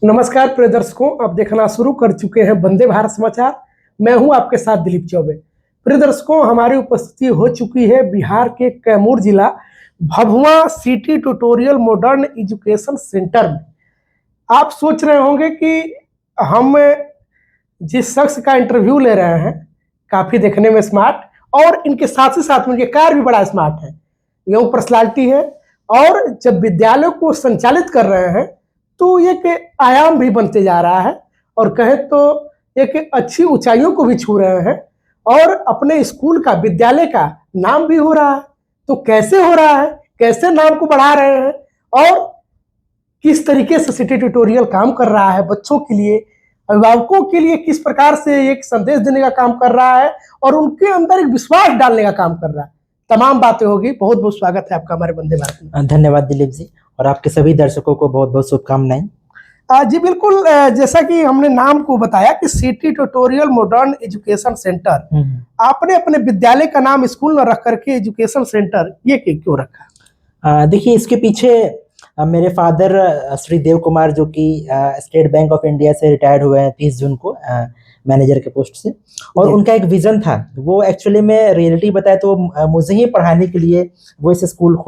नमस्कार प्रिय दर्शकों, आप देखना शुरू कर चुके हैं वंदे भारत समाचार। मैं हूं आपके साथ दिलीप चौबे। प्रिय दर्शकों, हमारी उपस्थिति हो चुकी है बिहार के कैमूर जिला Bhabua city tutorial modern education centre में। आप सोच रहे होंगे कि हम जिस शख्स का इंटरव्यू ले रहे हैं काफ़ी देखने में स्मार्ट और इनके साथ ही साथ में इनके कार्य भी बड़ा स्मार्ट है, यंग पर्सनालिटी है और जब विद्यालयों को संचालित कर रहे हैं तो एक आयाम भी बनते जा रहा है और कहें तो एक अच्छी ऊंचाइयों को भी छू रहे हैं और अपने स्कूल का विद्यालय का नाम भी हो रहा है। तो कैसे हो रहा है, कैसे नाम को बढ़ा रहे हैं और किस तरीके से सिटी ट्यूटोरियल काम कर रहा है, बच्चों के लिए, अभिभावकों के लिए किस प्रकार से एक संदेश देने का काम कर रहा है और उनके अंदर एक विश्वास डालने का काम कर रहा है, तमाम बातें होगी। बहुत बहुत स्वागत है आपका हमारे वंदे भारत में। धन्यवाद दिलीप जी, और आपके सभी दर्शकों को बहुत बहुत शुभकामनाएं। जी बिल्कुल, जैसा कि हमने नाम को बताया कि city tutorial modern education centre, आपने अपने विद्यालय का नाम स्कूल न रख करके एजुकेशन सेंटर ये क्यों रखा? देखिए, इसके पीछे मेरे फादर श्री देव कुमार, जो कि स्टेट बैंक ऑफ इंडिया से रिटायर्ड हुए हैं 30 जून को मैनेजर के पोस्ट से, और उनका एक विजन था। वो एक्चुअली में रियलिटी बताए तो मुझे ही पढ़ाने के लिए वो इस स्कूल को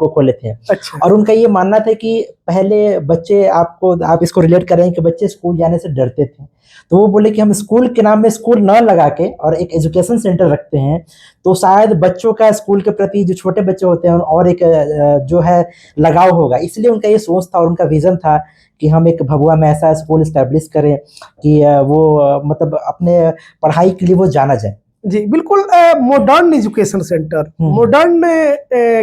खोले थे। अच्छा। और उनका ये मानना था कि पहले बच्चे आप इसको रिलेट करें कि बच्चे स्कूल जाने से डरते थे, तो वो बोले कि हम स्कूल के नाम में स्कूल न लगा के और एक एजुकेशन सेंटर रखते हैं तो शायद बच्चों का स्कूल के प्रति, जो छोटे बच्चे होते हैं, और एक जो है लगाव होगा। इसलिए उनका ये सोच था और उनका विजन था कि हम एक भभुआ में ऐसा स्कूल एस्टेब्लिश करें कि वो मतलब अपने पढ़ाई के लिए वो जाना जाए। जी बिल्कुल, मॉडर्न एजुकेशन सेंटर, मॉडर्न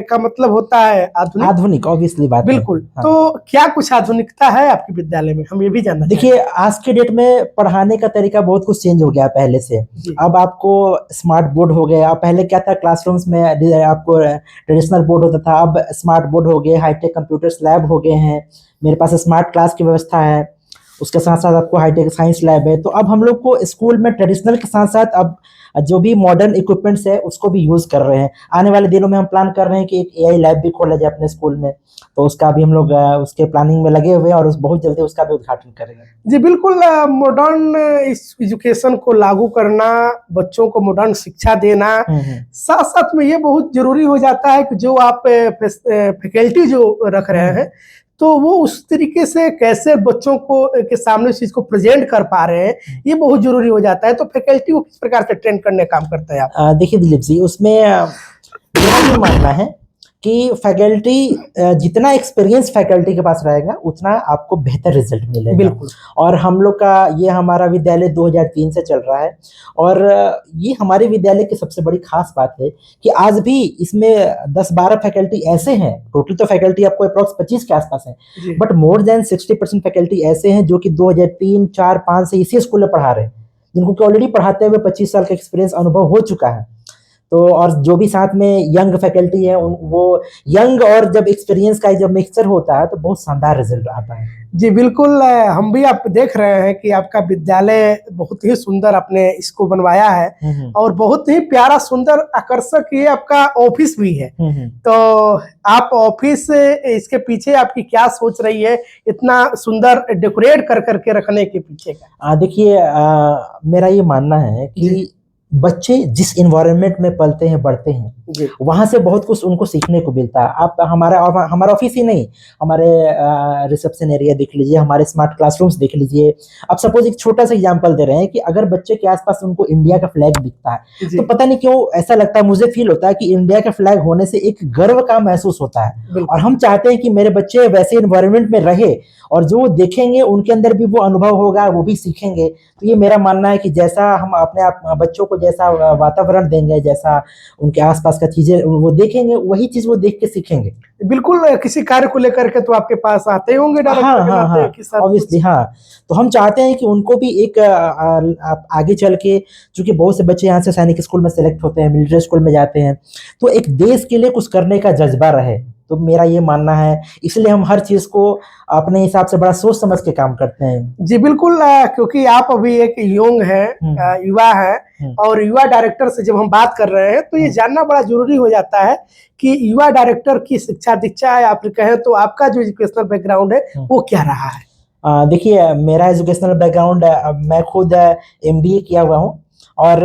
का मतलब होता है आधुनिक ऑब्वियसली बात बिल्कुल है। हाँ। तो क्या कुछ आधुनिकता है आपके विद्यालय में, हम ये भी जानना चाहते हैं। देखिए, आज के डेट में पढ़ाने का तरीका बहुत कुछ चेंज हो गया पहले से। अब आपको स्मार्ट बोर्ड हो गया। अब पहले क्या था, क्लासरूम्स में आपको ट्रेडिशनल बोर्ड होता था, अब स्मार्ट बोर्ड हो गए, हाईटेक कंप्यूटर्स लैब हो गए हैं, मेरे पास स्मार्ट क्लास की व्यवस्था है, उसके साथ साथ आपको हाईटेक साइंस लैब है। तो अब हम लोग को स्कूल में ट्रेडिशनल के साथ साथ अब जो भी मॉडर्न इक्विपमेंट्स है उसको भी यूज कर रहे हैं। आने वाले दिनों में हम प्लान कर रहे हैं कि एक एआई लैब भी खोला जाए अपने स्कूल में, तो उसका भी हम लोग उसके प्लानिंग में लगे हुए हैं और बहुत जल्दी उसका भी उद्घाटन करेंगे। जी बिल्कुल, मॉडर्न एजुकेशन को लागू करना, बच्चों को मॉडर्न शिक्षा देना, साथ साथ में ये बहुत जरूरी हो जाता है कि जो आप फैकल्टी जो रख रहे हैं तो वो उस तरीके से कैसे बच्चों को के सामने इस चीज को प्रेजेंट कर पा रहे हैं, ये बहुत जरूरी हो जाता है। तो फैकल्टी को किस प्रकार से ट्रेन करने का काम करता है आप? देखिए दिलीप जी, उसमें मेरा ये मानना है कि फैकल्टी, जितना एक्सपीरियंस फैकल्टी के पास रहेगा उतना आपको बेहतर रिजल्ट मिलेगा। बिल्कुल। और हम लोग का ये हमारा विद्यालय 2003 से चल रहा है और ये हमारे विद्यालय की सबसे बड़ी खास बात है कि आज भी इसमें 10-12 फैकल्टी ऐसे हैं। टोटल तो फैकल्टी आपको अप्रॉक्स 25 के आसपास है, बट मोर देन 60% फैकल्टी ऐसे हैं जो कि 2003, 4, 5 से इसी स्कूल में पढ़ा रहे हैं, जिनको ऑलरेडी पढ़ाते हुए 25 साल का एक्सपीरियंस अनुभव हो चुका है। तो और जो भी साथ में यंग फैकल्टी है, वो यंग और जब एक्सपीरियंस का जब मिक्सचर होता है तो बहुत शानदार रिजल्ट आता है। जी बिल्कुल, हम भी आप देख रहे हैं कि आपका विद्यालय बहुत ही सुंदर आपने इसको बनवाया है और बहुत ही प्यारा, सुंदर, आकर्षक ये आपका ऑफिस भी है। तो आप ऑफिस, इसके पीछे आपकी क्या सोच रही है इतना सुंदर डेकोरेट कर करके रखने के पीछे का? देखिए, मेरा ये मानना है कि बच्चे जिस इन्वायरमेंट में पलते हैं, बढ़ते हैं, वहां से बहुत कुछ उनको सीखने को मिलता है। आप हमारा ऑफिस ही नहीं, हमारे रिसेप्शन एरिया देख लीजिए, हमारे स्मार्ट क्लासरूम्स देख लीजिए। अब सपोज एक छोटा सा एग्जांपल दे रहे हैं कि अगर बच्चे के आसपास उनको इंडिया का फ्लैग दिखता है तो पता नहीं क्यों ऐसा लगता है, मुझे फील होता है कि इंडिया का फ्लैग होने से एक गर्व का महसूस होता है। और हम चाहते हैं कि मेरे बच्चे वैसे इन्वायरमेंट में रहे और जो वो देखेंगे उनके अंदर भी वो अनुभव होगा, वो भी सीखेंगे। तो ये मेरा मानना है कि जैसा हम अपने आप बच्चों को जैसा वातावरण देंगे, जैसा उनके आसपास का चीजें वो देखेंगे, वही चीज वो देख के सीखेंगे। बिल्कुल, किसी कार्य को लेकर के तो आपके पास आते होंगे ऑब्वियसली। हाँ, तो हम चाहते हैं कि उनको भी एक आगे चल के, चूंकि बहुत से बच्चे यहाँ से सैनिक स्कूल में सेलेक्ट होते हैं, मिलिट्री स्कूल में जाते हैं, तो एक देश के लिए कुछ करने का जज्बा रहे। तो मेरा ये मानना है, इसलिए हम हर चीज को अपने हिसाब से बड़ा सोच समझ के काम करते हैं। जी बिल्कुल, क्योंकि आप अभी एक यंग है, युवा है, और युवा डायरेक्टर से जब हम बात कर रहे हैं तो ये जानना बड़ा जरूरी हो जाता है कि युवा डायरेक्टर की शिक्षा दीक्षा है, आप कहें तो आपका जो एजुकेशनल बैकग्राउंड है वो क्या रहा है? देखिए, मेरा एजुकेशनल बैकग्राउंड, मैं खुद एमबीए किया हुआ हूँ। और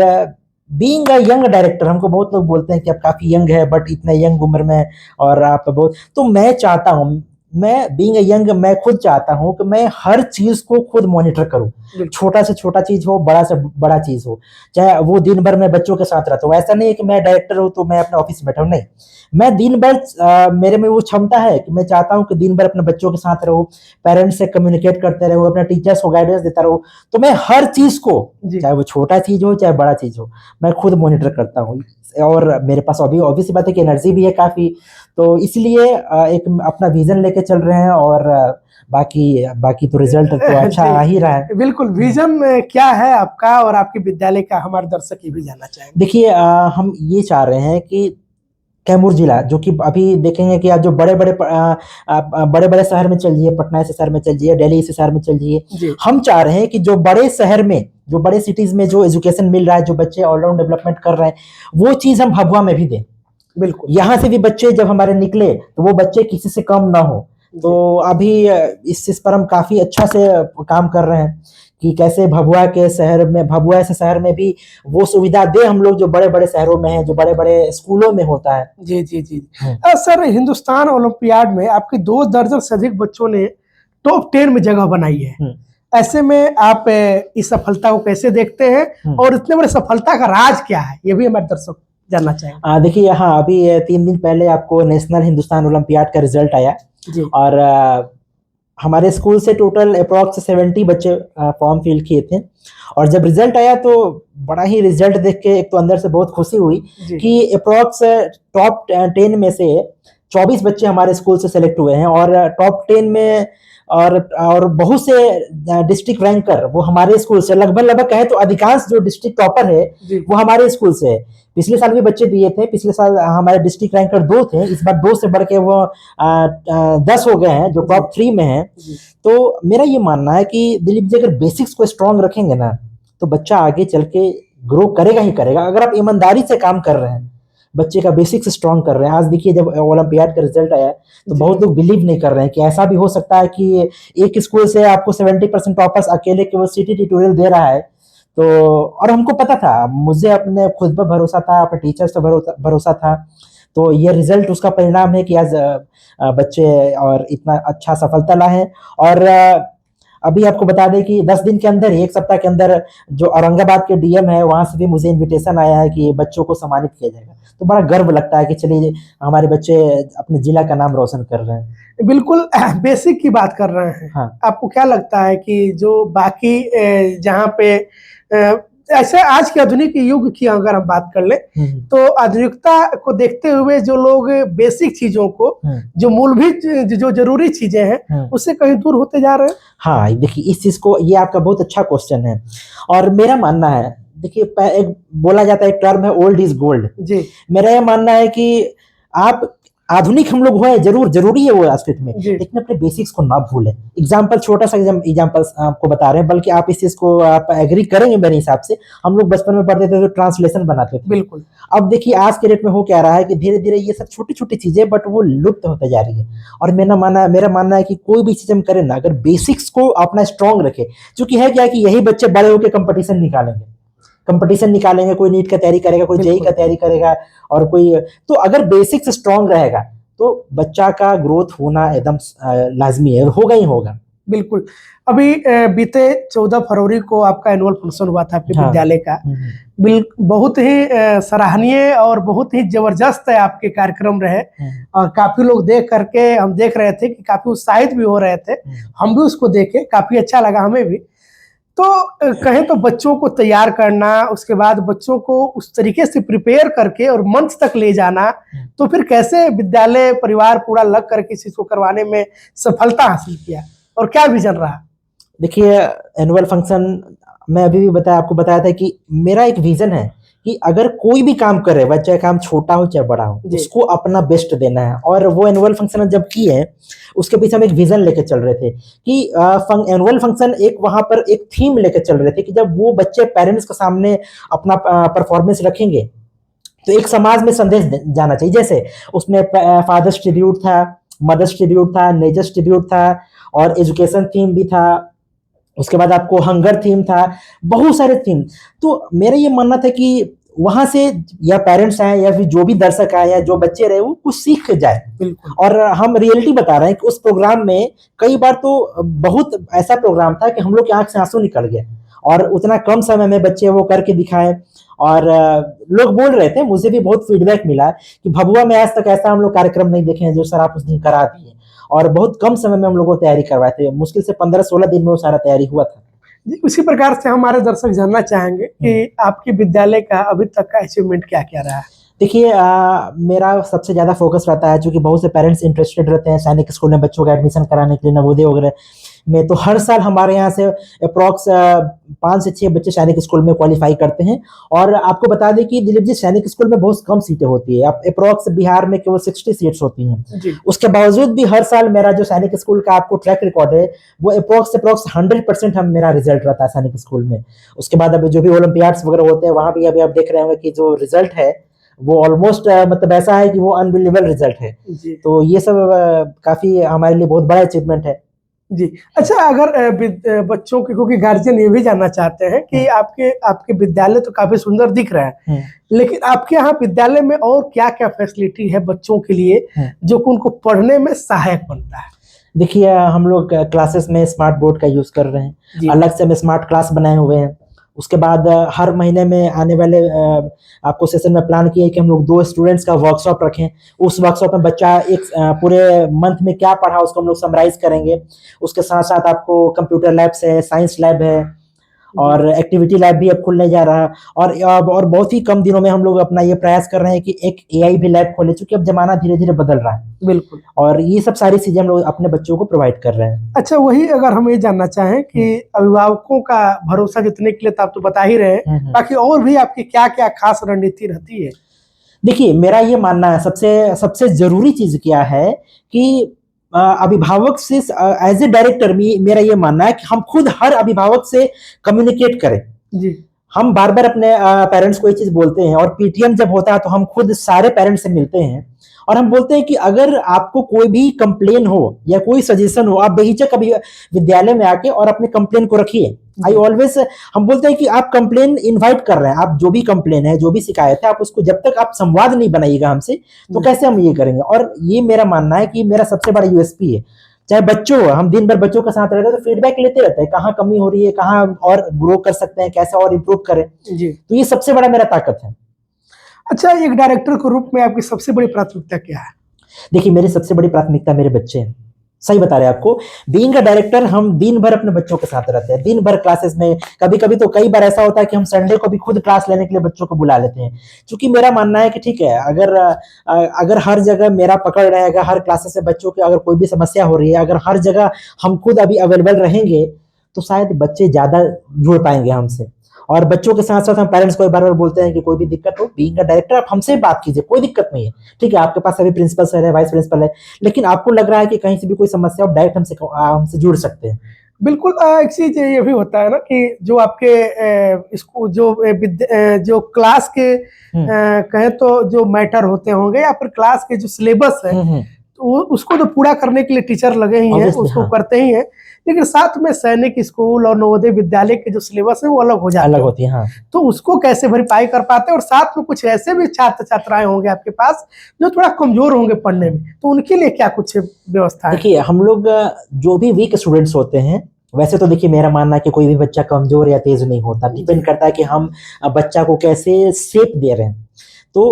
बीइंग अ यंग डायरेक्टर, हमको बहुत लोग बोलते हैं कि आप काफ़ी यंग है, बट इतना यंग उम्र में और आप बहुत, तो मैं चाहता हूँ, मैं बीइंग अ यंग, मैं खुद चाहता हूँ कि मैं हर चीज़ को खुद मॉनिटर करूँ। छोटा से छोटा चीज़ हो, बड़ा से बड़ा चीज़ हो, चाहे वो दिन भर मैं बच्चों के साथ रहता हूँ। ऐसा नहीं है कि मैं डायरेक्टर हूँ तो मैं अपने ऑफिस में बैठा हूँ, नहीं। मैं दिन भर, मेरे में वो क्षमता है कि मैं चाहता हूँ कि दिन भर अपने बच्चों के साथ रहूँ, पेरेंट्स से कम्युनिकेट करते रहूँ, अपने टीचर्स को गाइडेंस देता रहूँ। तो मैं हर चीज़ को, चाहे वो छोटा चीज़ हो चाहे बड़ा चीज़ हो, मैं खुद मॉनिटर करता हूँ। और मेरे पास अभी ऑब्वियस सी बात है कि एनर्जी भी है काफ़ी, तो इसलिए एक अपना विजन लेके चल रहे हैं। और बाकी बाकी तो रिजल्ट तो अच्छा आ ही रहा है। बिल्कुल, विजन क्या है आपका और आपके विद्यालय का, हमारे दर्शक ये भी जानना चाहेंगे। देखिए, हम ये चाह रहे हैं कि कैमूर जिला, जो कि अभी देखेंगे कि आज जो बड़े बड़े शहर में चल जाइए, पटना से शहर में चल जाइए, दिल्ली से शहर में चल जाइए, हम चाह रहे हैं कि जो बड़े शहर में, जो बड़े सिटीज में जो एजुकेशन मिल रहा है, जो बच्चे ऑलराउंड डेवलपमेंट कर रहे हैं, वो चीज हम भभुआ में भी दें। बिल्कुल, यहाँ से भी बच्चे जब हमारे निकले तो वो बच्चे किसी से कम ना हो। तो अभी इस चीज पर हम काफी अच्छा से काम कर रहे हैं कि कैसे भभुआ के शहर में, भभुआ से शहर में भी वो सुविधा दे हम लोग जो बड़े बड़े शहरों में है, जो बड़े बड़े स्कूलों में होता है। जी जी जी। सर, हिंदुस्तान ओलंपियाड में आपके 2 दर्जन से अधिक बच्चों ने टॉप 10 में जगह बनाई है। ऐसे में आप इस सफलता को कैसे देखते हैं और इतने बड़े सफलता का राज क्या है, ये भी हमारे दर्शक जानना चाहेंगे। देखिए, हाँ, अभी 3 दिन पहले आपको नेशनल हिंदुस्तान ओलंपियाड का रिजल्ट आया जी। और हमारे स्कूल से टोटल अप्रॉक्स 70 बच्चे फॉर्म फिल किए थे। और जब रिजल्ट आया तो बड़ा ही रिजल्ट देख के एक तो अंदर से बहुत खुशी हुई कि अप्रॉक्स टॉप 10 में से 24 बच्चे हमारे स्कूल से सेलेक्ट हुए हैं। और टॉप 10 में और बहुत से डिस्ट्रिक्ट रैंकर वो हमारे स्कूल से, लगभग कहे तो अधिकांश जो डिस्ट्रिक्ट टॉपर है वो हमारे स्कूल से है। पिछले साल भी बच्चे दिए थे, पिछले साल हमारे डिस्ट्रिक्ट रैंकर 2 थे, इस बार 2 से बढ़ के वो 10 हो गए हैं जो टॉप 3 में हैं। तो मेरा ये मानना है कि दिलीप जी, अगर बेसिक्स को स्ट्रांग रखेंगे ना तो बच्चा आगे चल के ग्रो करेगा ही करेगा। अगर आप ईमानदारी से काम कर रहे हैं, बच्चे का बेसिक्स स्ट्रांग कर रहे हैं। आज देखिए, जब ओलंपियाड का रिजल्ट आया तो बहुत लोग बिलीव नहीं कर रहे हैं कि ऐसा भी हो सकता है कि एक स्कूल से आपको 70% टॉपर्स अकेले केवल सिटी ट्यूटोरियल दे रहा है। तो और हमको पता था, मुझे अपने खुद पर भरोसा था, अपने टीचर्स पर भरोसा था। तो ये रिजल्ट उसका परिणाम है कि आज बच्चे और इतना अच्छा सफलता लाए हैं। और अभी आपको बता दें कि 10 दिन के अंदर ही, 1 सप्ताह के अंदर, जो औरंगाबाद के डीएम है वहां से भी मुझे इनविटेशन आया है कि बच्चों को सम्मानित किया जाएगा। तो बड़ा गर्व लगता है कि चलिए हमारे बच्चे अपने जिला का नाम रोशन कर रहे हैं। बिल्कुल, बेसिक की बात कर रहे हैं। हाँ। आपको क्या लगता है कि जो बाकी जहाँ पे ऐसे आज के आधुनिक युग की अगर हम बात कर ले तो आधुनिकता को देखते हुए जो लोग बेसिक चीजों को, जो मूलभूत जो जरूरी चीजें हैं, उससे कहीं दूर होते जा रहे हैं? हाँ, देखिए, इस चीज को, ये आपका बहुत अच्छा क्वेश्चन है। और मेरा मानना है, देखिए, एक बोला जाता है, एक टर्म है ओल्ड इज गोल्ड जी। मेरा यह मानना है कि आप आधुनिक हम लोग हुए, जरूरी है वो एस्पेक्ट में, लेकिन अपने बेसिक्स को ना भूलें। एग्जाम्पल, छोटा सा एग्जाम्पल आपको बता रहे हैं, बल्कि आप इस चीज को आप एग्री करेंगे मेरे हिसाब से। हम लोग बचपन में पढ़ते थे तो ट्रांसलेशन बनाते थे। बिल्कुल। अब देखिए, आज के डेट में हो क्या रहा है कि धीरे धीरे ये सब छोटी छोटी चीजें, बट वो लुप्त होते जा रही है। और मेरा मानना है कि कोई भी चीज हम करें ना, अगर बेसिक्स को अपना स्ट्रांग रखे, क्योंकि है क्या कि यही बच्चे बड़े होकर कंपटीशन निकालेंगे, कोई नीट का तैयारी करेगा, कोई जेईई का तैयारी करेगा, और कोई, तो अगर बेसिक्स स्ट्रांग रहेगा तो बच्चा का ग्रोथ होना एकदम लाजमी है, होगा ही होगा। बिल्कुल। अभी बीते 14 फरवरी को आपका एनुअल फंक्शन हुआ था आपके विद्यालय का। बहुत ही सराहनीय और बहुत ही जबरदस्त आपके कार्यक्रम रहे, और काफी लोग देख करके, हम देख रहे थे कि काफी उत्साहित भी हो रहे थे। हम भी उसको देखे, काफी अच्छा लगा हमें भी। तो कहें तो बच्चों को तैयार करना, उसके बाद बच्चों को उस तरीके से प्रिपेयर करके और मंच तक ले जाना, तो फिर कैसे विद्यालय परिवार पूरा लग करके इस चीज को करवाने में सफलता हासिल किया, और क्या विजन रहा? देखिए, एनुअल फंक्शन मैं अभी भी आपको बताया था कि मेरा एक विजन है कि अगर कोई भी काम करे, वह चाहे काम छोटा हो चाहे बड़ा हो, उसको अपना बेस्ट देना है। और वो एनुअल फंक्शन जब किए हैं, उसके पीछे हम एक विजन लेके चल रहे थे कि एनुअल फंक्शन एक, वहां पर एक थीम लेके चल रहे थे कि जब वो बच्चे पेरेंट्स के सामने अपना परफॉर्मेंस रखेंगे तो एक समाज में संदेश जाना चाहिए। जैसे उसमें फादर्स ट्रिब्यूट था, मदर्स ट्रिब्यूट था, नेचर्स ट्रिब्यूट था, और एजुकेशन थीम भी था। उसके बाद आपको हंगर थीम था, बहुत सारे थीम। तो मेरा ये मानना था कि वहां से या पेरेंट्स आए या फिर जो भी दर्शक आए या जो बच्चे रहे वो कुछ सीख के जाए। बिल्कुल। और हम रियलिटी बता रहे हैं कि उस प्रोग्राम में कई बार तो बहुत ऐसा प्रोग्राम था कि हम लोग की आंख से आंसू निकल गया, और उतना कम समय में बच्चे वो करके दिखाए। और लोग बोल रहे थे, मुझे भी बहुत फीडबैक मिला कि भभुआ में आज तक ऐसा हम लोग कार्यक्रम नहीं देखे हैं जो सर आप उस दिन करा दिए, और बहुत कम समय में हम लोगों को तैयारी करवाए थे। मुश्किल से 15-16 दिन में वो सारा तैयारी हुआ था। जी, उसी प्रकार से हमारे दर्शक जानना चाहेंगे कि आपके विद्यालय का अभी तक का अचीवमेंट क्या क्या रहा है। देखिए, मेरा सबसे ज्यादा फोकस रहता है, क्योंकि बहुत से पेरेंट्स इंटरेस्टेड रहते हैं सैनिक स्कूल में बच्चों का एडमिशन कराने के लिए, नवोदय वगैरह में। तो हर साल हमारे यहाँ से अप्रॉक्स 5 से 6 बच्चे सैनिक स्कूल में क्वालिफाई करते हैं। और आपको बता दें कि दिलीप जी, सैनिक स्कूल में बहुत कम सीटें होती है। अप्रॉक्स बिहार में केवल 60 सीट्स होती हैं। जी। उसके बावजूद भी हर साल मेरा जो सैनिक स्कूल का आपको ट्रैक रिकॉर्ड है, वो अप्रॉक्स 100% हम मेरा रिजल्ट रहता है सैनिक स्कूल में। उसके बाद अब जो भी ओलंपियाड्स वगैरह होते हैं, वहां भी अभी आप देख रहे होंगे कि जो रिजल्ट है वो ऑलमोस्ट मतलब ऐसा है कि वो अनबिलीवेबल रिजल्ट है। जी। तो ये सब काफी हमारे लिए बहुत बड़ा अचीवमेंट है। जी। अच्छा, अगर बच्चों के, क्योंकि गार्जियन ये भी जानना चाहते हैं कि आपके विद्यालय तो काफी सुंदर दिख रहा है, लेकिन आपके यहाँ विद्यालय में और क्या क्या फैसिलिटी है बच्चों के लिए जो कि उनको पढ़ने में सहायक बनता है। देखिए, हम लोग क्लासेस में स्मार्ट बोर्ड का यूज कर रहे हैं, अलग से हम स्मार्ट क्लास बनाए हुए हैं। उसके बाद हर महीने में आने वाले आपको सेशन में प्लान किया है कि हम लोग 2 स्टूडेंट्स का वर्कशॉप रखें। उस वर्कशॉप में बच्चा एक पूरे मंथ में क्या पढ़ा उसको हम लोग समराइज करेंगे। उसके साथ साथ आपको कंप्यूटर लैब्स है, साइंस लैब है, और एक्टिविटी लैब भी अब खुलने जा रहा है। और बहुत ही कम दिनों में हम लोग अपना ये प्रयास कर रहे हैं कि एक एआई भी लैब खोले, चूंकि अब जमाना धीरे धीरे बदल रहा है। बिल्कुल। और ये सब सारी चीजें हम लोग अपने बच्चों को प्रोवाइड कर रहे हैं। अच्छा, वही अगर हम ये जानना चाहें कि अभिभावकों का भरोसा जीतने के लिए तो आप तो बता ही रहे हैं, बाकी और भी आपकी क्या क्या खास रणनीति रहती है। देखिए, मेरा ये मानना है सबसे सबसे जरूरी चीज क्या है कि अभिभावक से एज ए डायरेक्टर मेरा ये मानना है कि हम खुद हर अभिभावक से कम्युनिकेट करें। जी। हम बार बार अपने पेरेंट्स को ये चीज बोलते हैं, और पीटीएम जब होता है तो हम खुद सारे पेरेंट्स से मिलते हैं और हम बोलते हैं कि अगर आपको कोई भी कंप्लेन हो या कोई सजेशन हो, आप बेहिचक अभी विद्यालय में आके और अपने कंप्लेन को रखिए। आई ऑलवेज, हम बोलते हैं कि आप कंप्लेन इनवाइट कर रहे हैं, आप जो भी कंप्लेन है, जो भी शिकायत है, आप उसको जब तक आप संवाद नहीं बनाइएगा हमसे, तो कैसे हम ये करेंगे। और ये मेरा मानना है कि मेरा सबसे बड़ा यूएसपी है। चाहे बच्चों, हम दिन भर बच्चों के साथ रहते हैं तो फीडबैक लेते रहते हैं, कहाँ कमी हो रही है, कहाँ और ग्रो कर सकते हैं, कैसे और इम्प्रूव करें। जी। तो ये सबसे बड़ा मेरा ताकत है। अच्छा, एक डायरेक्टर के रूप में आपकी सबसे बड़ी प्राथमिकता क्या है। देखिए, मेरी सबसे बड़ी प्राथमिकता मेरे बच्चे हैं। सही बता रहे हैं आपको, बीइंग अ डायरेक्टर हम दिन भर अपने बच्चों के साथ रहते हैं, दिन भर क्लासेस में। कभी कभी तो कई बार ऐसा होता है कि हम संडे को भी खुद क्लास लेने के लिए बच्चों को बुला लेते हैं। क्योंकि मेरा मानना है कि ठीक है, अगर हर जगह मेरा पकड़ रहेगा, हर क्लासेस से बच्चों की अगर कोई भी समस्या हो रही है, अगर हर जगह हम खुद अभी अवेलेबल रहेंगे, तो शायद बच्चे ज्यादा जुड़ पाएंगे हमसे। और बच्चों के साथ साथ हम पेरेंट्स को बार बार बोलते हैं कि कोई भी दिक्कत हो, बीइंग अ डायरेक्टर आप हमसे बात कीजिए, कोई दिक्कत नहीं है। ठीक है, आपके पास अभी प्रिंसिपल सर है, वाइस प्रिंसिपल है, लेकिन आपको लग रहा है कि कहीं से भी कोई समस्या हो, डायरेक्ट हमसे जुड़ सकते हैं। बिल्कुल। एक चीज ये भी होता है ना कि जो आपके स्कूल जो क्लास के कहें तो जो मैटर होते होंगे या फिर क्लास के जो सिलेबस है, तो उसको तो पूरा करने के लिए टीचर लगे ही हैं, उसको करते ही हैं, लेकिन साथ में सैनिक स्कूल और नवोदय विद्यालय के जो सिलेबस है वो अलग हो जाते हैं, अलग होती है। हाँ। तो उसको कैसे भरपाई कर पाते हैं। और साथ में कुछ ऐसे भी छात्र छात्राएं होंगे आपके पास जो थोड़ा कमजोर होंगे पढ़ने में, तो उनके लिए क्या कुछ व्यवस्था है। देखिए, हम लोग जो भी वीक स्टूडेंट्स होते हैं, वैसे तो देखिए मेरा मानना है कि कोई भी बच्चा कमजोर या तेज नहीं होता, डिपेंड करता है कि हम बच्चा को कैसे शेप दे रहे हैं। तो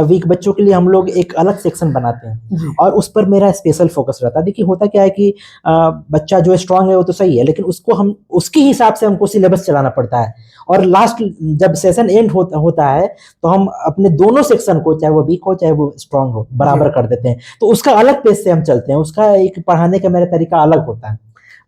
वीक बच्चों के लिए हम लोग एक अलग सेक्शन बनाते हैं और उस पर मेरा स्पेशल फोकस रहता है। देखिए, होता क्या है कि बच्चा जो स्ट्रांग है वो तो सही है, लेकिन उसको हम उसके हिसाब से हमको सिलेबस चलाना पड़ता है। और लास्ट जब सेशन एंड होता है तो हम अपने दोनों सेक्शन को, चाहे वो वीक हो चाहे वो स्ट्रांग हो, बराबर कर देते हैं। तो उसका अलग पेज से हम चलते हैं, उसका एक पढ़ाने का मेरा तरीका अलग होता है।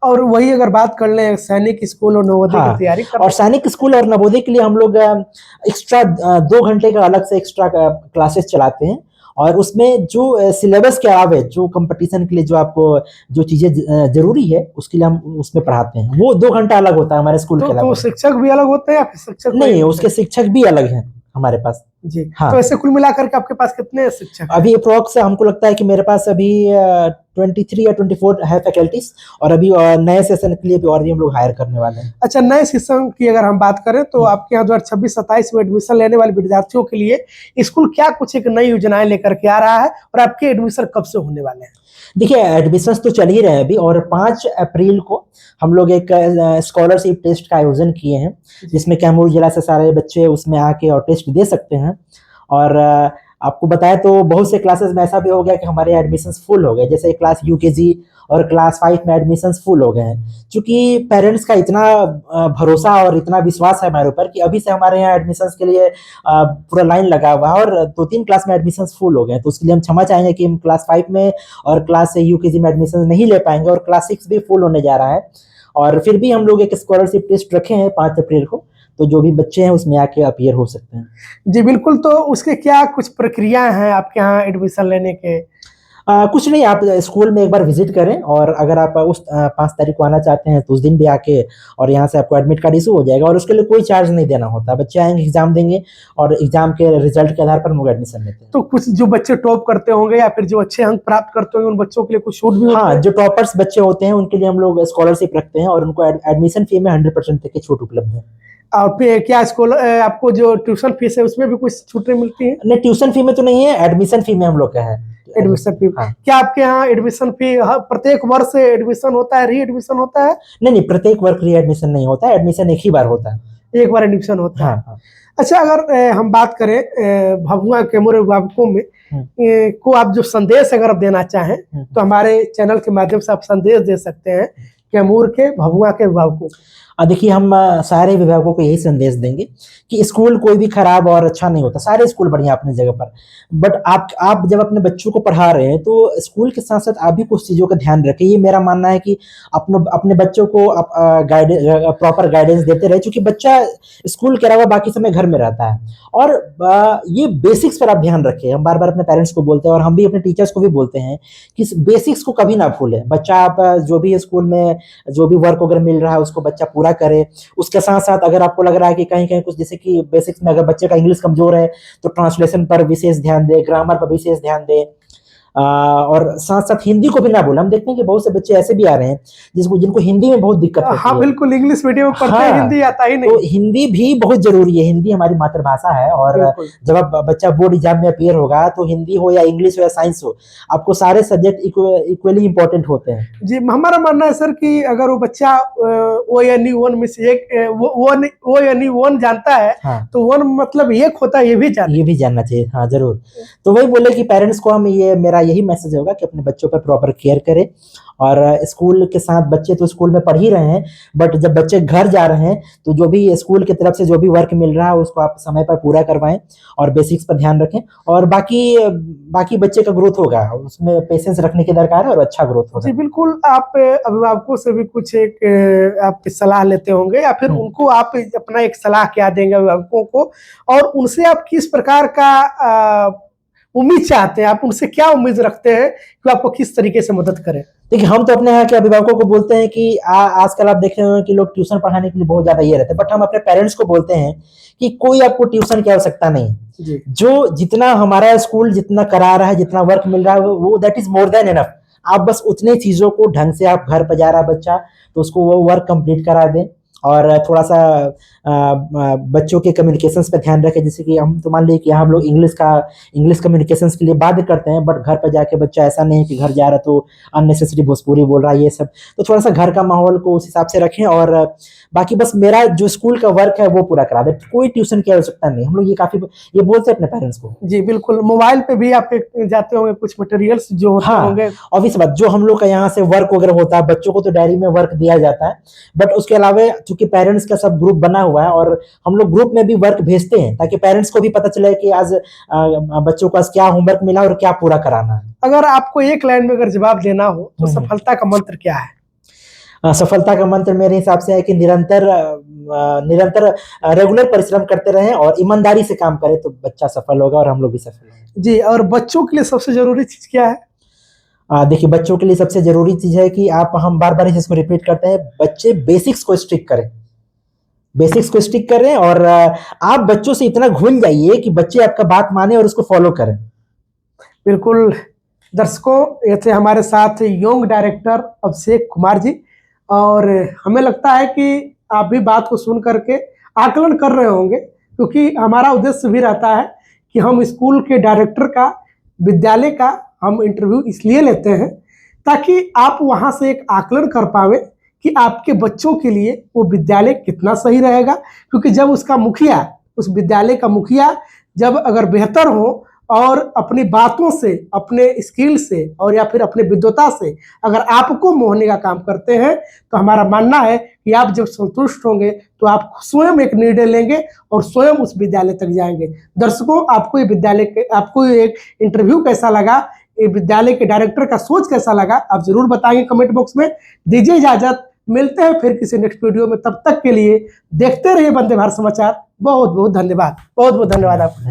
और वही अगर बात कर लें सैनिक स्कूल और नवोदय की तैयारी और सैनिक स्कूल और नवोदय के लिए हम लोग एक्स्ट्रा 2 घंटे का अलग से एक्स्ट्रा क्लासेस चलाते हैं। और उसमें जो सिलेबस के अलावा जो कंपटीशन के लिए जो आपको जो चीजें जरूरी है उसके लिए हम उसमें पढ़ाते हैं, वो 2 घंटा अलग होता है हमारे स्कूल के अलावा। तो शिक्षक भी अलग होते हैं या फिर शिक्षक नहीं, उसके शिक्षक भी अलग हैं हमारे पास। जी। हाँ। तो ऐसे कुल मिलाकर के आपके पास कितने शिक्षक हैं? अभी अप्रोक्स हमको लगता है कि मेरे पास अभी 23 या 24 है फैकल्टीज, और अभी नए सेशन के लिए भी और भी हम लोग हायर करने वाले हैं। अच्छा, नए शिक्षकों की अगर हम बात करें तो आपके यहाँ 2026-27 में एडमिशन लेने वाले विद्यार्थियों के लिए स्कूल क्या कुछ एक नई योजनाएं लेकर के आ रहा है, और आपके एडमिशन कब से होने वाले हैं? देखिए, एडमिशंस तो चल ही रहे हैं अभी, और 5 अप्रैल को हम लोग एक स्कॉलरशिप टेस्ट का आयोजन किए हैं, जिसमें कैमूर जिला से सारे बच्चे उसमें आके और टेस्ट दे सकते हैं। और आपको बताएं तो बहुत से क्लासेस में ऐसा भी हो गया कि हमारे एडमिशंस फुल हो गए, जैसे क्लास यूकेजी और क्लास 5 में एडमिशंस फुल हो गए हैं, क्योंकि पेरेंट्स का इतना भरोसा और इतना विश्वास है हमारे ऊपर कि अभी से हमारे यहाँ एडमिशंस के लिए पूरा लाइन लगा हुआ है, और 2-3 क्लास में एडमिशंस फुल हो गए। तो उसके लिए हम क्षमा चाहेंगे कि हम क्लास 5 में और क्लास यूकेजी में एडमिशन नहीं ले पाएंगे, और क्लास 6 भी फुल होने जा रहा है। और फिर भी हम लोग एक स्कॉलरशिप टेस्ट रखे हैं 5 अप्रैल को, तो जो भी बच्चे हैं उसमें आके अपीयर हो सकते हैं। जी बिल्कुल। तो उसके क्या कुछ प्रक्रिया हैं आपके यहाँ एडमिशन लेने के? कुछ नहीं, आप स्कूल में एक बार विजिट करें, और अगर आप उस 5 तारीख को आना चाहते हैं तो उस दिन भी आके और यहाँ से आपको एडमिट कार्ड इशू हो जाएगा, और उसके लिए कोई चार्ज नहीं देना होता। बच्चे आएंगे, एग्जाम देंगे, और एग्जाम के रिजल्ट के आधार पर हम लोग एडमिशन लेते हैं। तो कुछ जो बच्चे टॉप करते होंगे या फिर जो अच्छे अंक प्राप्त करते होंगे, उन बच्चों के लिए कुछ छूट भी होती हाँ, है? जो टॉपर्स बच्चे होते हैं उनके लिए हम लोग स्कॉलरशिप रखते हैं, और उनको एडमिशन फी में 100% तक की छूट उपलब्ध है। और फिर क्या स्कूल आपको जो ट्यूशन फीस है उसमें भी कुछ छूटें मिलती हैं? नहीं, ट्यूशन फी में तो नहीं है, एडमिशन फी में हम लोग का है। Admission fee. हाँ। क्या आपके यहाँ एडमिशन फी प्रत्येक वर्ष एडमिशन होता है, री एडमिशन होता है? नहीं, प्रत्येक वर्ष री एडमिशन नहीं होता है, एडमिशन एक ही बार होता है। एक बार एडमिशन होता है। हाँ। अच्छा, अगर हम बात करें भभुआ कैमूर अभिभावकों में को आप जो संदेश अगर आप देना चाहें तो हमारे चैनल के माध्यम से आप संदेश दे सकते हैं कैमूर के, भभुआ के अभिभावकों को। देखिए, हम सारे विभागों को यही संदेश देंगे कि स्कूल कोई भी खराब और अच्छा नहीं होता, सारे स्कूल बढ़िया अपनी जगह पर। बट आप जब अपने बच्चों को पढ़ा रहे हैं तो स्कूल के साथ साथ आप भी कुछ चीज़ों का ध्यान रखें। ये मेरा मानना है कि अपने बच्चों को आप प्रॉपर गाइडेंस देते रहे, क्योंकि बच्चा स्कूल के अलावा बाकी समय घर में रहता है, और ये बेसिक्स पर आप ध्यान रखें। हम बार बार अपने पेरेंट्स को बोलते हैं, और हम भी अपने टीचर्स को भी बोलते हैं कि बेसिक्स को कभी ना भूलें। बच्चा आप जो भी स्कूल में जो भी वर्क वगैरह मिल रहा है उसको बच्चा पूरा करे। उसके साथ साथ अगर आपको लग रहा है कि कहीं कहीं कुछ, जैसे कि बेसिक्स में अगर बच्चे का इंग्लिश कमजोर है तो ट्रांसलेशन पर विशेष ध्यान दे, ग्रामर पर विशेष ध्यान दे, और साथ साथ हिंदी को भी ना भूलें। हम देखते हैं कि बहुत से बच्चे ऐसे भी आ रहे हैं जिनको हिंदी में बहुत दिक्कत होती है। हाँ बिल्कुल, इंग्लिश मीडियम में पढ़ते हैं, हिंदी आता ही नहीं। तो हिंदी भी बहुत जरूरी है, हिंदी हमारी मातृभाषा है, और जब आप बच्चा बोर्ड एग्जाम में अपीयर होगा तो हिंदी हो या इंग्लिश हो या साइंस हो, आपको सारे सब्जेक्ट इक्वली इंपॉर्टेंट होते हैं। जी, हमारा मानना है सर कि अगर वो बच्चा ONE1 में से ONE1 जानता है, हाँ, तो 1 मतलब एक होता है, ये भी जानना चाहिए। हाँ जरूर। तो वही बोले कि पेरेंट्स को हम मेरा यही मैसेज होगा कि अपने बच्चों पर प्रॉपर केयर करें, और स्कूल के साथ बच्चे तो स्कूल में पढ़ ही रहे हैं, बट जब बच्चे घर जा रहे हैं तो जो भी स्कूल की तरफ से जो भी वर्क मिल रहा है उसको आप समय पर पूरा करवाएं, और बेसिक्स पर ध्यान रखें, और बाकी बच्चे का ग्रोथ होगा, उसमें पेशेंस रखने की दरकार है, और अच्छा ग्रोथ होगा। जी बिल्कुल। आप अभिभावकों से भी कुछ एक आप सलाह लेते होंगे, या फिर उनको आप अपना एक सलाह क्या देंगे अभिभावकों को, और उनसे आप किस प्रकार का उम्मीद चाहते हैं, आप उनसे क्या उम्मीद रखते हैं कि आपको किस तरीके से मदद करें? देखिए, हम तो अपने यहाँ के अभिभावकों को बोलते हैं कि आजकल आप देख रहे हो कि लोग ट्यूशन पढ़ाने के लिए बहुत ज्यादा ये रहते हैं, बट हम अपने पेरेंट्स को बोलते हैं कि कोई आपको ट्यूशन की आवश्यकता नहीं। जो जितना हमारा स्कूल जितना करा रहा है, जितना वर्क मिल रहा है, वो that is more than enough. आप बस उतने चीजों को ढंग से, आप घर पर जा रहा बच्चा तो उसको वो वर्क कंप्लीट करा दें, और थोड़ा सा बच्चों के कम्युनिकेशंस पे ध्यान रखें। जैसे कि हम तो मान लीजिए कि हम लोग इंग्लिश कम्युनिकेशंस के लिए बाध्य करते हैं, बट घर पर जाके बच्चा ऐसा नहीं है कि घर जा रहा तो अननेसेसरी भोजपुरी बोल रहा है, ये सब। तो थोड़ा सा घर का माहौल को उस हिसाब से रखें, और बाकी बस मेरा जो स्कूल का वर्क है वो पूरा करा दे, कोई ट्यूशन की आवश्यकता नहीं। हम लोग ये बोलते हैं अपने पेरेंट्स को। जी बिल्कुल। मोबाइल पे भी आप जाते होंगे, कुछ मटेरियल्स जो होते होंगे। ऑब्वियस बात, जो हम लोग का यहाँ से वर्क वगैरह होता है, बच्चों को तो डायरी में वर्क दिया जाता है, बट उसके अलावा चूंकि पेरेंट्स का सब ग्रुप बना हुआ है, और हम लोग ग्रुप में भी वर्क भेजते हैं ताकि पेरेंट्स को भी पता चले कि आज बच्चों को आज क्या होमवर्क मिला और क्या पूरा कराना है। अगर आपको एक लाइन में अगर जवाब देना हो तो सफलता का मंत्र क्या है? सफलता का मंत्र मेरे हिसाब से है कि निरंतर रेगुलर परिश्रम करते रहें और ईमानदारी से काम करें, तो बच्चा सफल होगा और हम लोग भी सफल होंगे। जी, और बच्चों के लिए सबसे जरूरी चीज क्या है? देखिए, बच्चों के लिए सबसे जरूरी चीज है कि हम बार बार इसको रिपीट करते हैं, बच्चे बेसिक्स को स्ट्रिक्ट करें। बेसिक्स को स्टिक करें और आप बच्चों से इतना घुल जाइए कि बच्चे आपका बात माने और उसको फॉलो करें। बिल्कुल दर्शकों, ये थे हमारे साथ योंग डायरेक्टर अभिषेक कुमार जी, और हमें लगता है कि आप भी बात को सुन करके आकलन कर रहे होंगे, क्योंकि हमारा उद्देश्य भी रहता है कि हम स्कूल के डायरेक्टर का, विद्यालय का हम इंटरव्यू इसलिए लेते हैं ताकि आप वहां से एक आकलन कर पावे कि आपके बच्चों के लिए वो विद्यालय कितना सही रहेगा। क्योंकि जब उसका मुखिया, उस विद्यालय का मुखिया जब अगर बेहतर हो और अपनी बातों से, अपने स्किल से और या फिर अपने विद्वता से अगर आपको मोहने का काम करते हैं, तो हमारा मानना है कि आप जब संतुष्ट होंगे तो आप स्वयं एक निर्णय लेंगे और स्वयं उस विद्यालय तक जाएंगे। दर्शकों, आपको ये विद्यालय के, आपको ये एक इंटरव्यू कैसा लगा, ये विद्यालय के डायरेक्टर का सोच कैसा लगा, आप जरूर बताएंगे कमेंट बॉक्स में। दीजिए इजाजत, मिलते हैं फिर किसी नेक्स्ट वीडियो में। तब तक के लिए देखते रहिए वंदे भारत समाचार। बहुत बहुत धन्यवाद, बहुत बहुत धन्यवाद आपका।